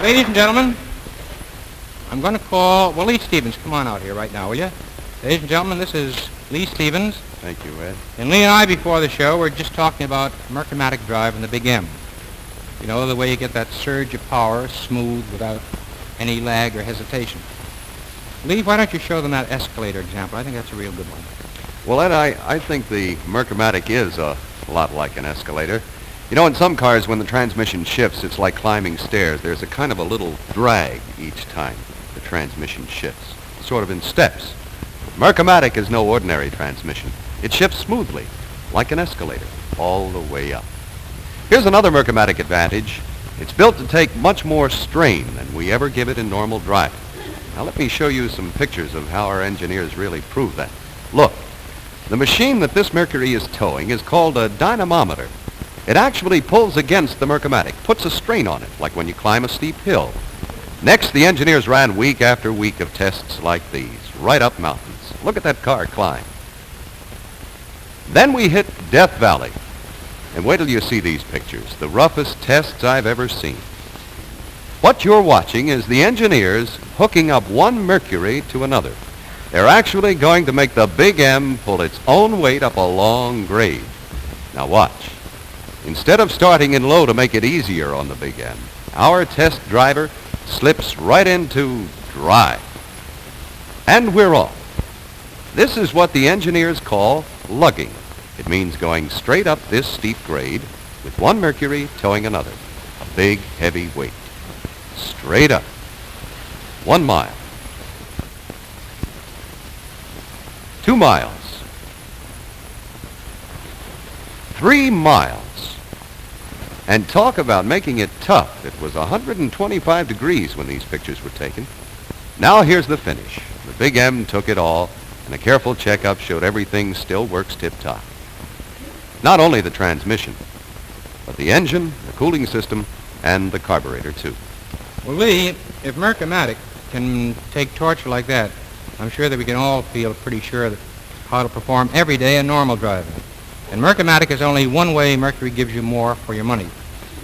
Ladies and gentlemen, I'm going to call, Lee Stevens, come on out here right now, will you? Ladies and gentlemen, this is Lee Stevens. Thank you, Ed. And Lee and I, before the show, were just talking about MERCURY drive and the Big M. You know, the way you get that surge of power smooth without any lag or hesitation. Lee, why don't you show them that escalator example? I think that's a real good one. Well, Ed, I think the MERCURY is a lot like an escalator. You know, in some cars, when the transmission shifts, it's like climbing stairs. There's a kind of a little drag each time the transmission shifts, sort of in steps. MERCURY is no ordinary transmission. It shifts smoothly, like an escalator, all the way up. Here's another MERCURY advantage. It's built to take much more strain than we ever give it in normal driving. Now let me show you some pictures of how our engineers really prove that. Look, the machine that this MERCURY is towing is called a dynamometer. It actually pulls against the MERCURY, puts a strain on it, like when you climb a steep hill. Next, the engineers ran week after week of tests like these, right up mountains. Look at that car climb. Then we hit Death Valley. And wait till you see these pictures, the roughest tests I've ever seen. What you're watching is the engineers hooking up one MERCURY to another. They're actually going to make the Big M pull its own weight up a long grade. Now watch. Instead of starting in low to make it easier on the Big M, our test driver slips right into drive. And we're off. This is what the engineers call lugging. It means going straight up this steep grade with one MERCURY towing another. A big, heavy weight. Straight up. 1 mile. 2 miles. 3 miles. And talk about making it tough. It was 125 degrees when these pictures were taken. Now here's the finish. The Big M took it all, and a careful checkup showed everything still works tip-top. Not only the transmission, but the engine, the cooling system, and the carburetor, too. Well, Lee, if MERCURY can take torture like that, I'm sure that we can all feel pretty sure that how to perform every day in normal driving. And MERCURY is only one way MERCURY gives you more for your money,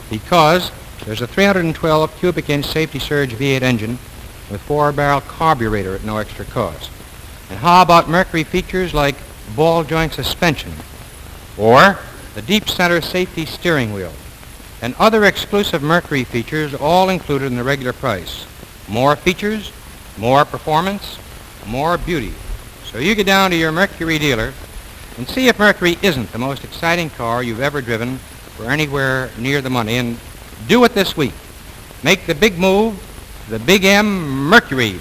because there's a 312 cubic inch safety surge V8 engine with 4-barrel carburetor at no extra cost. And how about MERCURY features like ball joint suspension, or the deep center safety steering wheel, and other exclusive MERCURY features all included in the regular price. More features, more performance, more beauty. So you get down to your MERCURY dealer and see if MERCURY isn't the most exciting car you've ever driven for anywhere near the money. And do it this week. Make the big move, the Big M MERCURY.